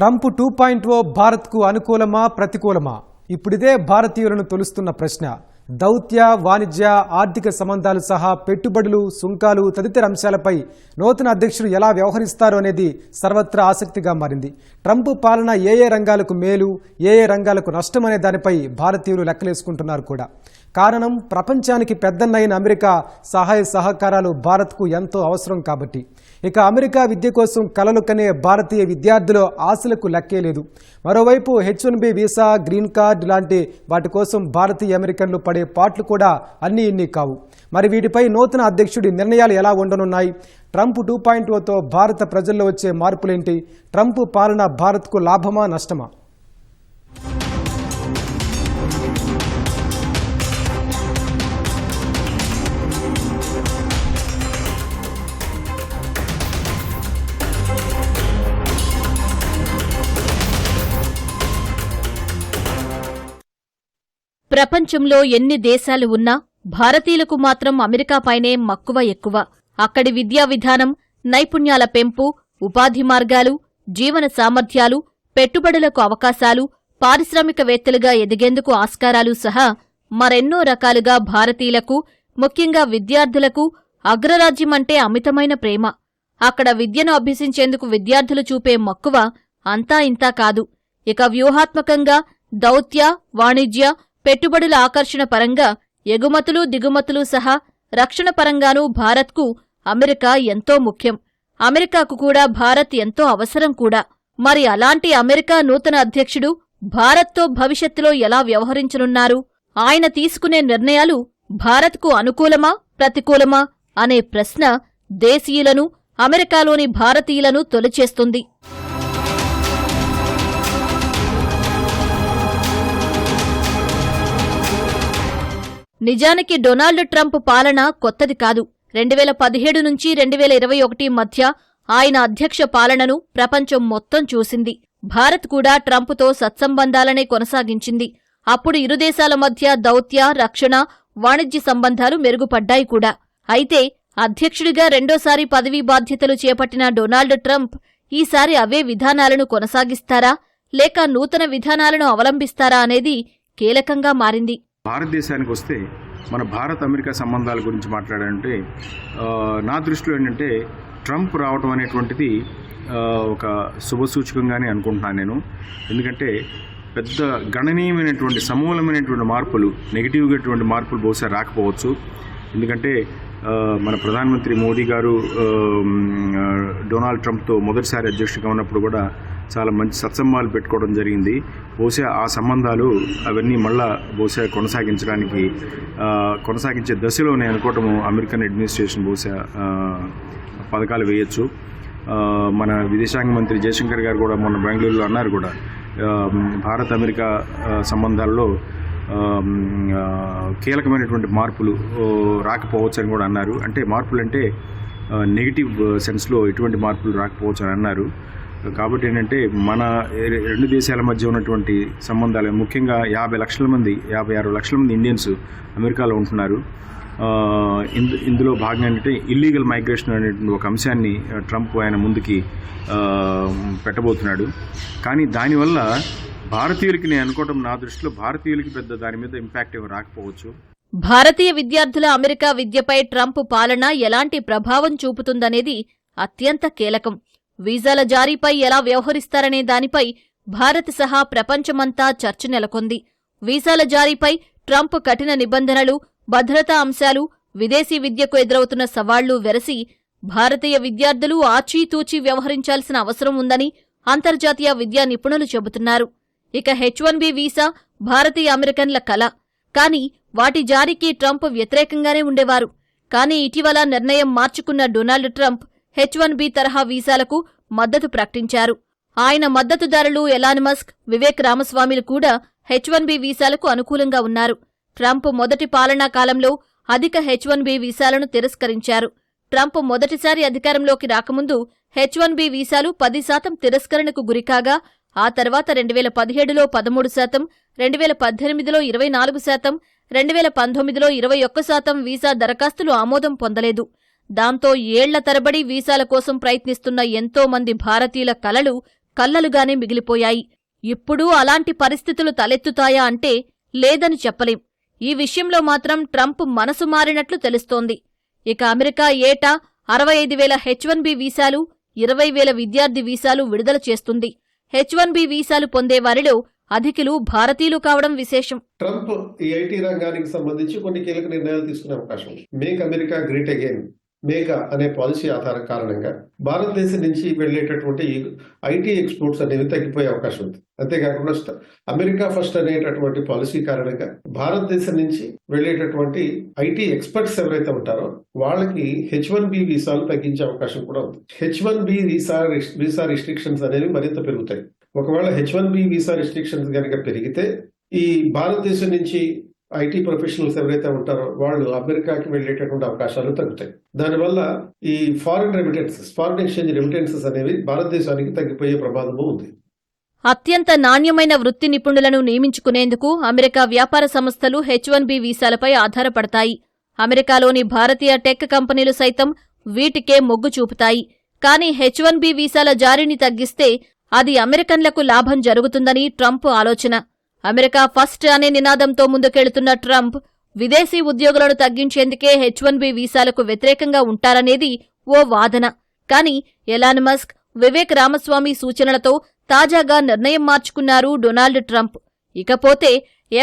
Trump 2.0 భారత్కు అనుకూలమా ప్రతికూలమా? ఇప్పుడిదే భారతీయులను తొలుస్తున్న ప్రశ్న. దౌత్య, వాణిజ్య, ఆర్థిక సంబంధాలు సహా పెట్టుబడులు, సుంకాలు తదితర అంశాలపై నూతన అధ్యక్షుడు ఎలా వ్యవహరిస్తారు అనేది సర్వత్రా ఆసక్తిగా మారింది. ట్రంప్ పాలన ఏ రంగాలకు మేలు, ఏ రంగాలకు నష్టం అనే దానిపై భారతీయులు లెక్కలేసుకుంటున్నారు కూడా. కారణం, ప్రపంచానికి పెద్దన్నైన అమెరికా సహాయ సహకారాలు భారత్కు ఎంతో అవసరం కాబట్టి. ఇక అమెరికా విద్య కోసం కలలు కనే భారతీయ విద్యార్థుల ఆశలకు లెక్కే లేదు. మరోవైపు H1B వీసా, గ్రీన్ కార్డ్ లాంటి వాటి కోసం భారతీయ అమెరికన్లు పడే పాట్లు కూడా అన్నీ ఇన్ని కావు. మరి వీటిపై నూతన అధ్యక్షుడి నిర్ణయాలు ఎలా ఉండనున్నాయి? ట్రంప్ 2.0తో భారత ప్రజల్లో వచ్చే మార్పులేంటి? ట్రంప్ పాలన భారత్కు లాభమా నష్టమా? ప్రపంచంలో ఎన్ని దేశాలు ఉన్నా భారతీయులకు మాత్రం అమెరికాపైనే మక్కువ ఎక్కువ. అక్కడి విద్యా విధానం, నైపుణ్యాల పెంపు, ఉపాధి మార్గాలు, జీవన సామర్థ్యాలు, పెట్టుబడులకు అవకాశాలు, పారిశ్రామికవేత్తలుగా ఎదిగేందుకు ఆస్కారాలు సహా మరెన్నో రకాలుగా భారతీయులకు, ముఖ్యంగా విద్యార్థులకు అగ్రరాజ్యమంటే అమితమైన ప్రేమ. అక్కడ విద్యను అభ్యసించేందుకు విద్యార్థులు చూపే మక్కువ అంతా ఇంతా కాదు. ఇక వ్యూహాత్మకంగా దౌత్య, వాణిజ్య, పెట్టుబడుల ఆకర్షణ పరంగా ఎగుమతులు, దిగుమతులు సహా రక్షణ పరంగానూ భారత్కు అమెరికా ఎంతో ముఖ్యం. అమెరికాకు కూడా భారత్ ఎంతో అవసరం కూడా. మరి అలాంటి అమెరికా నూతన అధ్యక్షుడు భారత్తో భవిష్యత్తులో ఎలా వ్యవహరించనున్నారు? ఆయన తీసుకునే నిర్ణయాలు భారత్కు అనుకూలమా ప్రతికూలమా అనే ప్రశ్న దేశీయులను, అమెరికాలోని భారతీయులను తొలిచేస్తుంది. నిజానికి డొనాల్డ్ ట్రంప్ పాలన కొత్తది కాదు. 2017 నుంచి 2021 మధ్య ఆయన అధ్యక్ష పాలనను ప్రపంచం మొత్తం చూసింది. భారత్ కూడా ట్రంప్తో సత్సంబంధాలనే కొనసాగించింది. అప్పుడు ఇరు దేశాల మధ్య దౌత్య, రక్షణ, వాణిజ్య సంబంధాలు మెరుగుపడ్డాయి కూడా. అయితే అధ్యక్షుడిగా రెండోసారి పదవీ బాధ్యతలు చేపట్టిన డొనాల్డ్ ట్రంప్ ఈసారి అవే విధానాలను కొనసాగిస్తారా, లేక నూతన విధానాలను అవలంబిస్తారా అనేది కీలకంగా మారింది. భారతదేశానికి వస్తే మన భారత్ అమెరికా సంబంధాల గురించి మాట్లాడాలంటే నా దృష్టిలో ఏంటంటే ట్రంప్ రావడం అనేటువంటిది ఒక శుభసూచకంగానే అనుకుంటున్నాను నేను. ఎందుకంటే పెద్ద గణనీయమైనటువంటి సమూలమైనటువంటి మార్పులు, నెగిటివ్గా మార్పులు బహుశా రాకపోవచ్చు. ఎందుకంటే మన ప్రధానమంత్రి మోదీ గారు డొనాల్డ్ ట్రంప్తో మొదటిసారి అధ్యక్షుడిగా ఉన్నప్పుడు కూడా చాలా మంచి సత్సంబంధాలు పెట్టుకోవడం జరిగింది. బహుశా ఆ సంబంధాలు అవన్నీ మళ్ళా బహుశా కొనసాగించే దశలో నేను అనుకోవటము అమెరికన్ అడ్మినిస్ట్రేషన్ బహుశా పథకాలు వేయచ్చు. మన విదేశాంగ మంత్రి జయశంకర్ గారు కూడా మొన్న బెంగళూరులో అన్నారు కూడా, భారత్ అమెరికా సంబంధాల్లో కీలకమైనటువంటి మార్పులు రాకపోవచ్చు అని కూడా అన్నారు. అంటే మార్పులు అంటే నెగిటివ్ సెన్స్లో ఎటువంటి మార్పులు రాకపోవచ్చు అని అన్నారు. కాబట్టి ఏంటంటే మన రెండు దేశాల మధ్య ఉన్నటువంటి సంబంధాలు, ముఖ్యంగా 56 లక్షల మంది ఇండియన్స్ అమెరికాలో ఉంటున్నారు. ఇందులో భాగంగా ఏంటంటే ఇల్లీగల్ మైగ్రేషన్ అనేటువంటి ఒక అంశాన్ని ట్రంప్ ఆయన ముందుకి పెట్టబోతున్నాడు. కానీ దానివల్ల భారతీయులకి, నేను అనుకోవటం నా దృష్టిలో భారతీయులకి పెద్ద దాని మీద ఇంపాక్ట్ ఏమి రాకపోవచ్చు. భారతీయ విద్యార్థుల అమెరికా విద్యపై ట్రంప్ పాలన ఎలాంటి ప్రభావం చూపుతుందనేది అత్యంత కీలకం. వీసాల జారీపై ఎలా వ్యవహరిస్తారనే దానిపై భారత్ సహా ప్రపంచమంతా చర్చ నెలకొంది. వీసాల జారీపై ట్రంప్ కఠిన నిబంధనలు, భద్రతా అంశాలు, విదేశీ విద్యకు ఎదురవుతున్న సవాళ్లు వెరసి భారతీయ విద్యార్థులు ఆచీతూచీ వ్యవహరించాల్సిన అవసరం ఉందని అంతర్జాతీయ విద్యా నిపుణులు చెబుతున్నారు. ఇక H1B వీసా భారతీయ అమెరికన్ల కల. కానీ వాటి జారీకి ట్రంప్ వ్యతిరేకంగానే ఉండేవారు. కానీ ఇటీవల నిర్ణయం మార్చుకున్న డొనాల్డ్ ట్రంప్ H1B తరహా వీసాలకు మద్దతు ప్రకటించారు. ఆయన మద్దతుదారులు ఎలాన్ మస్క్, వివేక్ రామస్వామిలు కూడా H1B వీసాలకు అనుకూలంగా ఉన్నారు. ట్రంప్ మొదటి పాలనా కాలంలో అధిక H1B వీసాలను తిరస్కరించారు. ట్రంప్ మొదటిసారి అధికారంలోకి రాకముందు H1B వీసాలు 10% తిరస్కరణకు గురికాగా, ఆ తర్వాత 2017లో 13%, 2018లో 24%, 2019లో 21% వీసా దరఖాస్తులు ఆమోదం పొందలేదు. దాంతో ఏళ్ల తరబడి వీసాల కోసం ప్రయత్నిస్తున్న ఎంతో మంది భారతీయుల కలలు కల్లలుగానే మిగిలిపోయాయి. ఇప్పుడు అలాంటి పరిస్థితులు తలెత్తుతాయా అంటే లేదని చెప్పలేం. ఈ విషయంలో మాత్రం ట్రంప్ మనసు మారినట్లు తెలుస్తోంది. ఇక అమెరికా ఏటా 65,000 H-1B వీసాలు, 20,000 విద్యార్థి వీసాలు విడుదల చేస్తుంది. H-1B వీసాలు పొందేవారిలో అధికులు భారతీయులు కావడం విశేషం. ట్రంప్ ఈ ఐటీ రంగానికి సంబంధించి కొన్ని కీలక నిర్ణయాలు తీసుకునే అవకాశం ఉంది. Make America great again, Meka అనే పాలసీ ఆధారం కారణంగా భారతదేశం నుంచి వెళ్లేటటువంటి ఐటీ ఎక్స్పోర్ట్స్ అనేవి తగ్గిపోయే అవకాశం ఉంది. అంతేకాకుండా అమెరికా ఫస్ట్ అనేటటువంటి పాలసీ కారణంగా భారతదేశం నుంచి వెళ్లేటటువంటి ఐటీ ఎక్స్పర్ట్స్ ఎవరైతే ఉంటారో వాళ్ళకి H-1B వీసాలు తగ్గించే అవకాశం కూడా ఉంది. H-1B వీసా రిస్ట్రిక్షన్స్ అనేవి మరింత పెరుగుతాయి. ఒకవేళ H-1B వీసా రిస్ట్రిక్షన్స్ కనుక పెరిగితే ఈ భారతదేశం నుంచి ఐటీ ప్రొఫెషనల్స్ ఎవరైతే ఉంటారో వాళ్ళు అమెరికాకి వెళ్లేటటువంటి అవకాశాలు తగ్గుతాయి. దానివల్ల ఈ ఫారిన్ ఎక్స్చేంజ్ రెమిటెన్సెస్ అనేవి భారతదేశానికి తగ్గిపోయే ప్రమాదము ఉంది. అత్యంత నాణ్యమైన వృత్తి నిపుణులను నియమించుకునేందుకు అమెరికా వ్యాపార సంస్థలు H-1B వీసాలపై ఆధారపడతాయి. అమెరికాలోని భారతీయ టెక్ కంపెనీలు సైతం వీటికే మొగ్గు చూపుతాయి. కానీ H-1B వీసాల జారీని తగ్గిస్తే అది అమెరికన్లకు లాభం జరుగుతుందని ట్రంప్ ఆలోచన. అమెరికా ఫస్ట్ అనే నినాదంతో ముందుకెళ్తున్న ట్రంప్ విదేశీ ఉద్యోగులను తగ్గించేందుకే H-1B వీసాలకు వ్యతిరేకంగా ఉంటారనేది ఓ వాదన. కానీ ఎలాన్ మస్క్, వివేక్ రామస్వామి సూచనలతో తాజాగా నిర్ణయం మార్చుకున్నారు డొనాల్డ్ ట్రంప్. ఇకపోతే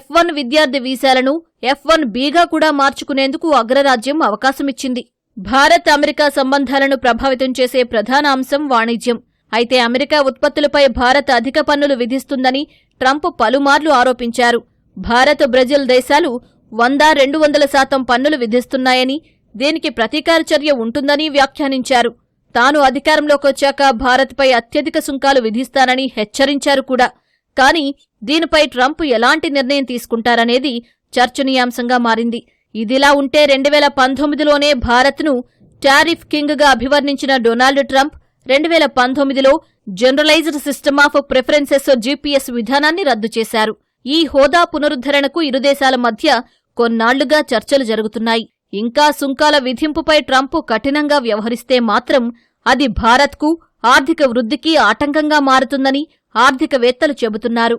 F-1 విద్యార్థి వీసాలను F-1Bగా కూడా మార్చుకునేందుకు అగ్రరాజ్యం అవకాశమిచ్చింది. భారత్ అమెరికా సంబంధాలను ప్రభావితం చేసే ప్రధాన అంశం వాణిజ్యం. అయితే అమెరికా ఉత్పత్తులపై భారత్ అధిక పన్నులు విధిస్తుందని ట్రంప్ పలుమార్లు ఆరోపించారు. భారత్, బ్రెజిల్ దేశాలు 100-200% పన్నులు విధిస్తున్నాయని, దీనికి ప్రతీకార చర్య ఉంటుందని వ్యాఖ్యానించారు. తాను అధికారంలోకొచ్చాక భారత్పై అత్యధిక సుంకాలు విధిస్తానని హెచ్చరించారు కూడా. కానీ దీనిపై ట్రంప్ ఎలాంటి నిర్ణయం తీసుకుంటారనేది చర్చనీయాంశంగా మారింది. ఇదిలా ఉంటే 2019లోనే భారత్ను టారిఫ్ కింగ్గా అభివర్ణించిన డొనాల్డ్ ట్రంప్ 2019లో generalised system of preferences GPS విధానాన్ని రద్దు చేశారు. ఈ హోదా పునరుద్ధరణకు ఇరు దేశాల మధ్య కొన్నాళ్లుగా చర్చలు జరుగుతున్నాయి. ఇంకా సుంకాల విధింపుపై ట్రంప్ కఠినంగా వ్యవహరిస్తే మాత్రం అది భారత్కు ఆర్థిక వృద్ధికి ఆటంకంగా మారుతుందని ఆర్థికవేత్తలు చెబుతున్నారు.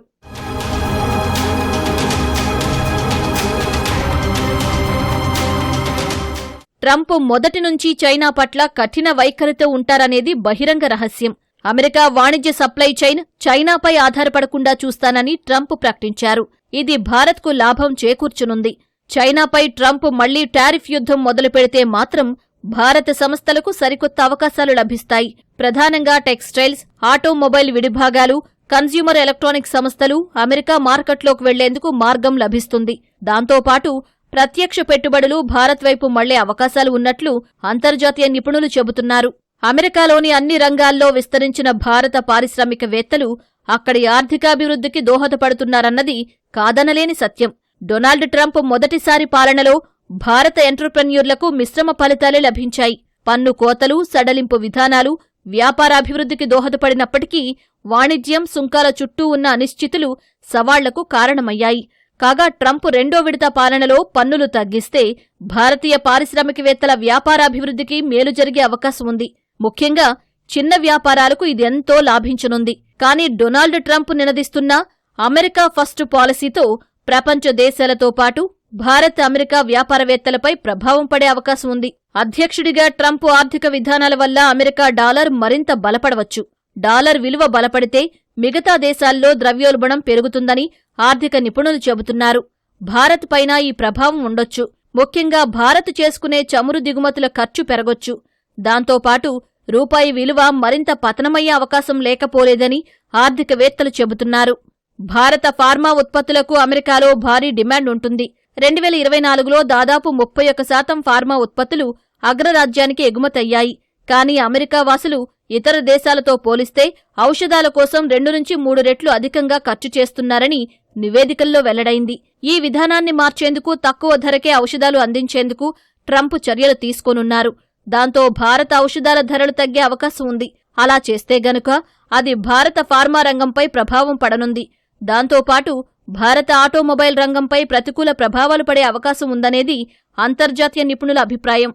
ట్రంప్ మొదటి నుంచి చైనా పట్ల కఠిన వైఖరితో ఉంటారనేది బహిరంగ రహస్యం. అమెరికా వాణిజ్య సప్లై చైన్ చైనాపై ఆధారపడకుండా చూస్తానని ట్రంప్ ప్రకటించారు. ఇది భారత్కు లాభం చేకూర్చనుంది. చైనాపై ట్రంప్ మళ్లీ టారిఫ్ యుద్ధం మొదలుపెడితే మాత్రం భారత సంస్థలకు సరికొత్త అవకాశాలు లభిస్తాయి. ప్రధానంగా టెక్స్టైల్స్, ఆటోమొబైల్ విడిభాగాలు, కన్స్యూమర్ ఎలక్ట్రానిక్స్ సంస్థలు అమెరికా మార్కెట్లోకి వెళ్లేందుకు మార్గం లభిస్తుంది. దాంతోపాటు ప్రత్యక్ష పెట్టుబడులు భారత్ వైపు మళ్లే అవకాశాలు ఉన్నట్లు అంతర్జాతీయ నిపుణులు చెబుతున్నారు. అమెరికాలోని అన్ని రంగాల్లో విస్తరించిన భారత పారిశ్రామికవేత్తలు అక్కడి ఆర్థికాభివృద్ధికి దోహదపడుతున్నారన్నది కాదనలేని సత్యం. డొనాల్డ్ ట్రంప్ మొదటిసారి పాలనలో భారత ఎంటర్ప్రెన్యూర్లకు మిశ్రమ ఫలితాలే లభించాయి. పన్ను కోతలు, సడలింపు విధానాలు వ్యాపారాభివృద్ధికి దోహదపడినప్పటికీ వాణిజ్యం, సుంకాల చుట్టూ ఉన్న అనిశ్చితులు సవాళ్లకు కారణమయ్యాయి. కాగా ట్రంప్ రెండో విడత పాలనలో పన్నులు తగ్గిస్తే భారతీయ పారిశ్రామికవేత్తల వ్యాపారాభివృద్ధికి మేలు జరిగే అవకాశం ఉంది. ముఖ్యంగా చిన్న వ్యాపారాలకు ఇదెంతో లాభించనుంది. కానీ డొనాల్డ్ ట్రంప్ నినదిస్తున్న అమెరికా ఫస్ట్ పాలసీతో ప్రపంచ దేశాలతో పాటు భారత్, అమెరికా వ్యాపారవేత్తలపై ప్రభావం పడే అవకాశం ఉంది. అధ్యక్షుడిగా ట్రంప్ ఆర్థిక విధానాల వల్ల అమెరికా డాలర్ మరింత బలపడవచ్చు. డాలర్ విలువ బలపడితే మిగతా దేశాల్లో ద్రవ్యోల్బణం పెరుగుతుందని ఆర్థిక నిపుణులు చెబుతున్నారు. భారత్ పైన ఈ ప్రభావం ఉండొచ్చు. ముఖ్యంగా భారత్ చేసుకునే చమురు దిగుమతుల ఖర్చు పెరగొచ్చు. దాంతోపాటు రూపాయి విలువ మరింత పతనమయ్యే అవకాశం లేకపోలేదని ఆర్థికవేత్తలు చెబుతున్నారు. భారత ఫార్మా ఉత్పత్తులకు అమెరికాలో భారీ డిమాండ్ ఉంటుంది. 2024లో దాదాపు 31% ఫార్మా ఉత్పత్తులు అగ్రరాజ్యానికి ఎగుమతయ్యాయి. కానీ అమెరికా వాసులు ఇతర దేశాలతో పోలిస్తే ఔషధాల కోసం 2-3 రెట్లు అధికంగా ఖర్చు చేస్తున్నారని నివేదికల్లో వెల్లడైంది. ఈ విధానాన్ని మార్చేందుకు తక్కువ ధరకే ఔషధాలు అందించేందుకు ట్రంప్ చర్యలు తీసుకోనున్నారు. దాంతో భారత ఔషధాల ధరలు తగ్గే అవకాశం ఉంది. అలా చేస్తే గనుక అది భారత ఫార్మా రంగంపై ప్రభావం పడనుంది. దాంతోపాటు భారత ఆటోమొబైల్ రంగంపై ప్రతికూల ప్రభావాలు పడే అవకాశం ఉందనేది అంతర్జాతీయ నిపుణుల అభిప్రాయం.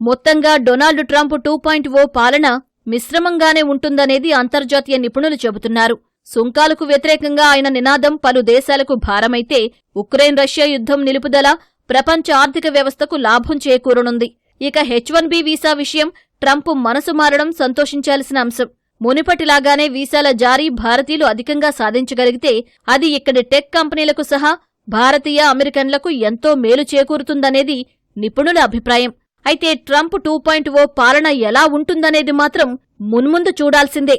మొత్తంగా డొనాల్డ్ ట్రంప్ 2.0 పాలన మిశ్రమంగానే ఉంటుందనేది అంతర్జాతీయ నిపుణులు చెబుతున్నారు. సుంకాలకు వ్యతిరేకంగా ఆయన నినాదం పలు దేశాలకు భారమైతే ఉక్రెయిన్ రష్యా యుద్ధం నిలుపుదల ప్రపంచ ఆర్థిక వ్యవస్థకు లాభం చేకూరనుంది. ఇక H1B వీసా విషయం ట్రంప్ మనసు మారడం సంతోషించాల్సిన అంశం. మునిపటిలాగానే వీసాల జారీ భారతీయులు అధికంగా సాధించగలిగితే అది ఇక్కడి టెక్ కంపెనీలకు సహా భారతీయ అమెరికన్లకు ఎంతో మేలు చేకూరుతుందనేది నిపుణుల అభిప్రాయం. అయితే ట్రంప్ 2.0 పాలన ఎలా ఉంటుందనేది మాత్రం మున్ముందు చూడాల్సిందే.